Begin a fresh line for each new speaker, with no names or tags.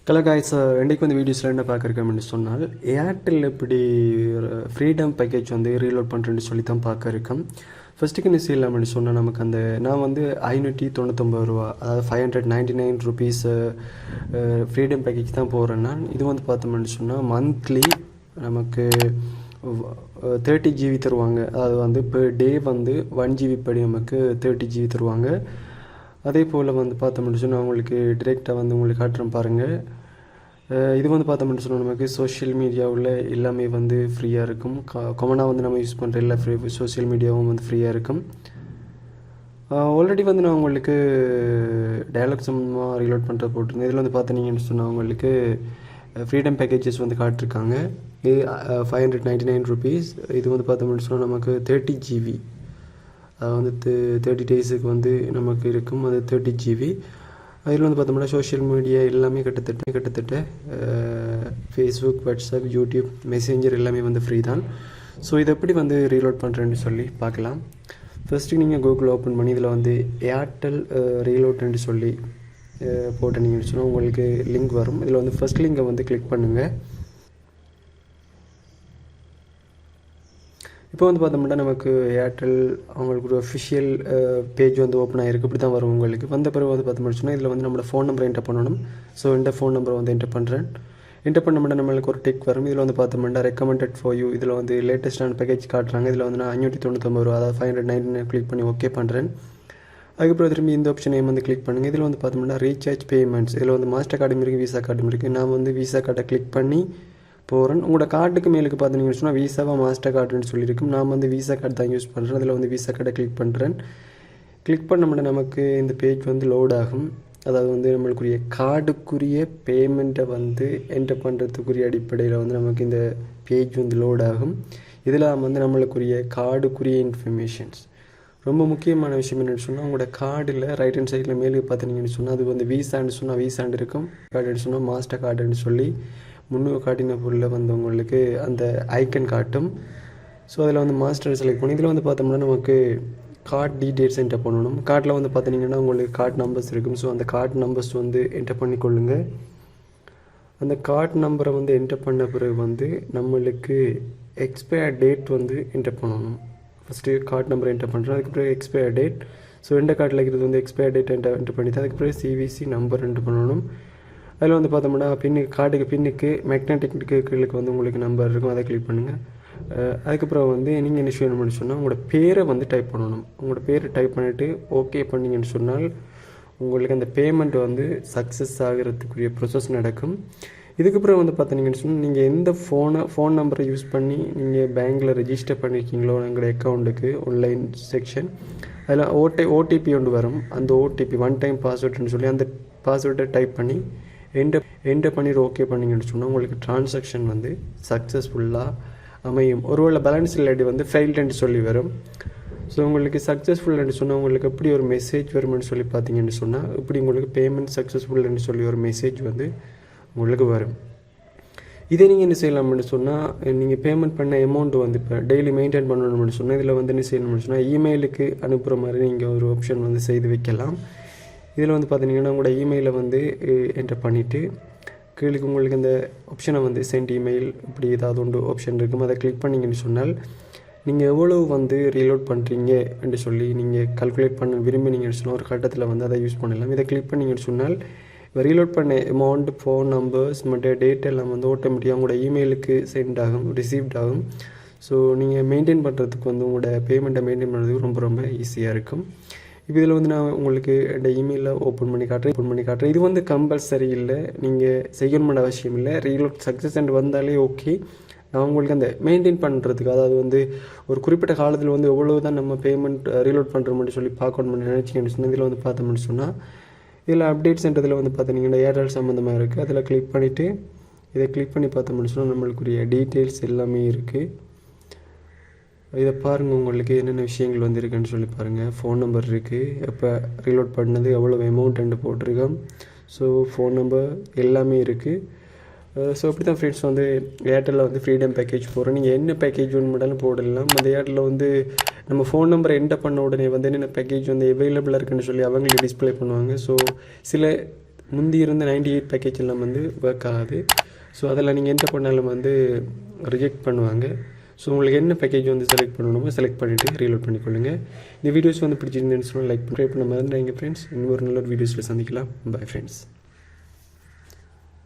Hello guys, இன்றைக்கு வந்து வீடியோஸில் என்ன பார்க்குறேன்னு சொன்னால் ஏர்டெல் எப்படி ஃப்ரீடம் பேக்கேஜ் வந்து ரீலோட் பண்ணுறேன்னு சொல்லி தான் பார்க்க இருக்கேன். ஃபஸ்ட்டுக்கு என்ன செய்யலாம்னு சொன்னால் நமக்கு நான் வந்து 599 ரூபா, அதாவது 599 ருபீஸ் ஃப்ரீடம் பேக்கேஜ் தான் போகிறேன். நான் இது வந்து பார்த்தோம்னு சொன்னால் மந்த்லி நமக்கு 30 GB தருவாங்க. அதாவது வந்து பெர் டே வந்து 1 GB படி நமக்கு 30 GB தருவாங்க. அதே போல் வந்து பார்த்தோம்னு சொன்னால் உங்களுக்கு டிரெக்டாக வந்து உங்களுக்கு காட்டுறேன் பாருங்கள். இது வந்து பார்த்தோம்னு சொன்னால் நமக்கு சோஷியல் மீடியாவில் எல்லாமே வந்து ஃப்ரீயாக இருக்கும். காமனாக வந்து நம்ம யூஸ் பண்ணுற எல்லா சோஷியல் மீடியாவும் வந்து ஃப்ரீயாக இருக்கும். ஆல்ரெடி வந்து நான் உங்களுக்கு டயலாக் சம்மந்தமாக ரீலோட் பண்ணுறது போட்டிருந்தேன். இதில் வந்து பார்த்தீங்கன்னு சொன்னால் உங்களுக்கு ஃப்ரீடம் பேக்கேஜஸ் வந்து காட்டிருக்காங்க. இது 599 ருபீஸ். இது வந்து பார்த்தோம்னு சொன்னால் நமக்கு 30 GB, அது வந்து 30 டேஸுக்கு வந்து நமக்கு இருக்கும். அது 30 GB. அதில் வந்து பார்த்தோம்னா சோஷியல் மீடியா எல்லாமே கிட்டத்தட்ட ஃபேஸ்புக், வாட்ஸ்அப், யூடியூப், மெசேஞ்சர் எல்லாமே வந்து ஃப்ரீ தான். ஸோ இதை எப்படி வந்து ரீலோட் பண்ணுறேன்னு சொல்லி பார்க்கலாம். ஃபஸ்ட்டு நீங்கள் கூகுள் ஓப்பன் பண்ணி இதில் வந்து ஏர்டெல் ரீலோட்னு சொல்லி போட்டீங்கன்னு சொன்னால் உங்களுக்கு லிங்க் வரும். இதில் வந்து ஃபஸ்ட் லிங்கை வந்து கிளிக் பண்ணுங்கள். இப்போ வந்து பார்த்தோம்னா நமக்கு ஏர்டெல் அவங்களுக்கு ஒரு அஃபிஷியல் பேஜ் வந்து ஓப்பன் ஆகிருக்கு. இப்படி தான் வரும் உங்களுக்கு. வந்த பிறகு வந்து பார்த்தோம்னு சொன்னால் இதில் வந்து நம்மளோட ஃபோன் நம்பரை என்டர் பண்ணணும். ஸோ இந்த ஃபோன் நம்பரை வந்து என்டர் பண்ணுறேன். என்டர் பண்ண நம்மளுக்கு ஒரு டிக் வரும். இதில் வந்து பார்த்தோம்னா ரெக்கமெண்டட் ஃபார் யூ. இதில் வந்து லேட்டஸ்டான பேக்கேஜ் காட்டுறாங்க. இதில் வந்து நான் 599 ரூபா, அதாவது 599 கிளிக் பண்ணி ஓகே பண்ணுறேன். அதுக்கப்புறம் திரும்பி இந்த ஆப்ஷனையும் வந்து கிளிக் பண்ணுங்கள். இதில் வந்து பார்த்தோம்னா ரீசார்ஜ் பேமெண்ட்ஸ், இதில் வந்து மாஸ்டர் கார்டும் இருக்குது, விசா கார்டும் இருக்குது. நான் வந்து விசா கார்டை கிளிக் பண்ணி போகிறேன். உங்களோட கார்டுக்கு மேலுக்கு பார்த்தீங்கன்னு சொன்னால் விசாவா மாஸ்டர் கார்டுன்னு சொல்லியிருக்கும். நான் வந்து விசா கார்டு தான் யூஸ் பண்ணுறேன். அதில் வந்து விசா கார்டை கிளிக் பண்ணுறேன். கிளிக் பண்ணோம்னா நமக்கு இந்த பேஜ் வந்து லோட் ஆகும். அதாவது வந்து நம்மளுக்குரிய கார்டுக்குரிய பேமெண்ட்டை வந்து என்டர் பண்ணுறதுக்குரிய அடிப்படையில் வந்து நமக்கு இந்த பேஜ் வந்து லோட் ஆகும். இதில் வந்து நம்மளுக்குரிய கார்டுக்குரிய இன்ஃபர்மேஷன்ஸ், ரொம்ப முக்கியமான விஷயம் என்னென்னு சொன்னால் உங்களோட கார்டில் ரைட் ஹேண்ட் சைடில் மேலே பார்த்தீங்கன்னு சொன்னால் அது வந்து விசான்னு சொன்னால் விசாண்டு இருக்கும், கார்டுன்னு சொன்னால் மாஸ்டர் கார்டுன்னு சொல்லி முன்னூறு காட்டின பொருளில் வந்து உங்களுக்கு அந்த ஐக்கன் காட்டும். ஸோ அதில் வந்து மாஸ்டர் செலக்ட் பண்ணி இதில் வந்து பார்த்தோம்னா நமக்கு கார்டு டீட்டெயில்ஸ் என்டர் பண்ணணும். கார்டில் வந்து பார்த்தீங்கன்னா உங்களுக்கு கார்டு நம்பர்ஸ் இருக்கும். ஸோ அந்த கார்டு நம்பர்ஸ் வந்து என்டர் பண்ணிக்கொள்ளுங்க. அந்த கார்டு நம்பரை வந்து என்டர் பண்ண பிறகு வந்து நம்மளுக்கு எக்ஸ்பயர் டேட் வந்து என்டர் பண்ணணும். ஃபஸ்ட்டு கார்டு நம்பர் என்டர் பண்ணுறோம். அதுக்கப்புறம் எக்ஸ்பயர் டேட். ஸோ எந்த கார்டில் இருக்கிறது வந்து எக்ஸ்பயர் டேட் என்டர் பண்ணிவிட்டு அதுக்கப்புறம் சிவிசி நம்பர் என்டர் பண்ணணும். அதில் வந்து பார்த்தோம்னா கார்டுக்கு பின்னுக்கு மேக்னெட்டிக்கு வந்து உங்களுக்கு நம்பர் இருக்கும். அதை கிளிக் பண்ணுங்கள். அதுக்கப்புறம் வந்து நீங்கள் என்ன செய்யணும்னு சொன்னால் உங்களோட பேரை வந்து டைப் பண்ணணும். உங்களோட பேரை டைப் பண்ணிவிட்டு ஓகே பண்ணிங்கன்னு சொன்னால் உங்களுக்கு அந்த பேமெண்ட் வந்து சக்ஸஸ் ஆகிறதுக்குரிய ப்ரொசஸ் நடக்கும். இதுக்கப்புறம் வந்து பார்த்தீங்கன்னு சொன்னால் நீங்கள் எந்த ஃபோன் நம்பரை யூஸ் பண்ணி நீங்கள் பேங்க்கில் ரெஜிஸ்டர் பண்ணியிருக்கீங்களோ உங்களோட அக்கௌண்ட்டுக்கு ஆன்லைன் செக்ஷன், அதில் ஓடிபி ஒன்று வரும். அந்த ஓடிபி ஒன் டைம் பாஸ்வேர்டுன்னு சொல்லி அந்த பாஸ்வேர்டை டைப் பண்ணி என்டர் பண்ணிட்டு ஓகே பண்ணிங்கன்னு சொன்னால் உங்களுக்கு ட்ரான்சாக்ஷன் வந்து சக்ஸஸ்ஃபுல்லாக அமையும். ஒருவேளை பேலன்ஸ் இல்லாட்டி வந்து ஃபெயில்டுன்னு சொல்லி வரும். ஸோ உங்களுக்கு சக்ஸஸ்ஃபுல்லுன்னு சொன்னால் உங்களுக்கு எப்படி ஒரு மெசேஜ் வரும்னு சொல்லி பார்த்தீங்கன்னு சொன்னால் இப்படி உங்களுக்கு பேமெண்ட் சக்ஸஸ்ஃபுல்லுன்னு சொல்லி ஒரு மெசேஜ் வந்து உங்களுக்கு வரும். இதே நீங்கள் என்ன செய்யலாம்னு சொன்னால் நீங்கள் பேமெண்ட் பண்ண அமௌண்ட் வந்து இப்போ டெய்லி மெயின்டைன் பண்ணணும்னு சொன்னால் இதில் வந்து என்ன செய்யணும்னு சொன்னால் இமெயிலுக்கு அனுப்புகிற மாதிரி நீங்கள் ஒரு ஆப்ஷன் வந்து செய்து வைக்கலாம். இதில் வந்து பார்த்தீங்கன்னா உங்களோட இமெயிலை வந்து என்டர் பண்ணிவிட்டு கீழே உங்களுக்கு இந்த ஆப்ஷனை வந்து சென்ட் இமெயில் இப்படி ஏதாவது ஒன்று ஆப்ஷன் இருக்கும். அதை கிளிக் பண்ணிங்கன்னு சொன்னால் நீங்கள் எவ்வளோ வந்து ரீலோட் பண்ணுறீங்க என்று சொல்லி நீங்கள் கால்குலேட் பண்ண விரும்பினீங்கன்னு சொன்னால் ஒரு கட்டத்தில் வந்து அதை யூஸ் பண்ணலாம். இதை கிளிக் பண்ணிங்கன்னு சொன்னால் ரீலோட் பண்ண அமௌண்ட், ஃபோன் நம்பர்ஸ் மற்ற டேட் எல்லாம் வந்து ஆட்டோமேட்டிக்காக உங்களோட இமெயிலுக்கு சென்ட் ஆகும், ரிசீவ்ட் ஆகும். ஸோ நீங்கள் மெயின்டைன் பண்ணுறதுக்கு வந்து உங்களோட பேமெண்ட்டை மெயின்டைன் பண்ணுறதுக்கு ரொம்ப ஈஸியாக இருக்கும். இப்போ இதில் வந்து நான் உங்களுக்கு இந்த இமெயிலில் ஓப்பன் பண்ணி காட்டுறேன். இது வந்து கம்பல்சரி இல்லை, நீங்கள் செய்யணும்னு அவசியம் இல்லை. ரீலோட் சக்ஸஸ் அண்ட் வந்தாலே ஓகே. நான் உங்களுக்கு அந்த மெயின்டைன் பண்ணுறதுக்கு, அதாவது வந்து ஒரு குறிப்பிட்ட காலத்தில் வந்து எவ்வளோ தான் நம்ம பேமெண்ட் ரீலோட் பண்ணுறோம்னு சொல்லி பார்க்கணும்னு நினச்சிங்கன்னு சொன்னால் இதில் வந்து பார்த்தோம்னு சொன்னால் இதில் அப்டேட்ஸ்ன்றதில் வந்து பார்த்தீங்கன்னா ஏர்டெல் சம்மந்தமாக இருக்குது. அதில் கிளிக் பண்ணிவிட்டு இதை கிளிக் பண்ணி பார்த்தோம்னு சொன்னால் நம்மளுக்குரிய டீட்டெயில்ஸ் எல்லாமே இருக்குது. இதை பாருங்கள், உங்களுக்கு என்னென்ன விஷயங்கள் வந்துருக்குன்னு சொல்லி பாருங்கள். ஃபோன் நம்பர் இருக்குது, எப்போ ரீலோட் பண்ணது, எவ்வளோ அமௌண்ட்டு போட்டிருக்கோம். ஸோ ஃபோன் நம்பர் எல்லாமே இருக்குது. ஸோ அப்படி தான் ஃப்ரெண்ட்ஸ் வந்து ஏர்டெல்லில் வந்து ஃப்ரீடம் பேக்கேஜ் போகிறோம். நீங்கள் என்ன பேக்கேஜ் ஒன்று மட்டும் போடலாம். அந்த ஏர்டெல்லில் வந்து நம்ம ஃபோன் நம்பரை என்டர் பண்ண உடனே வந்து என்னென்ன பேக்கேஜ் வந்து அவைலபிளாக இருக்குன்னு சொல்லி அவங்களே டிஸ்பிளே பண்ணுவாங்க. ஸோ சில முந்தி இருந்த 98 பேக்கேஜ் எல்லாம் வந்து ஒர்க் ஆகாது. ஸோ அதில் நீங்கள் என்டர் பண்ணாலும் வந்து ரிஜெக்ட் பண்ணுவாங்க. ஸோ உங்களுக்கு என்ன பேக்கேஜ் வந்து செலக்ட் பண்ணணுமோ செலக்ட் பண்ணிவிட்டு ரீலோட் பண்ணிக்கொள்ளுங்க. இந்த வீடியோஸ் வந்து பிடிச்சிருந்தேன்னு சொல்லி லைக் பண்ண மறந்துடாதீங்க ஃப்ரெண்ட்ஸ். இன்னொரு நல்ல வீடியோஸில் சந்திக்கலாம். Bye friends.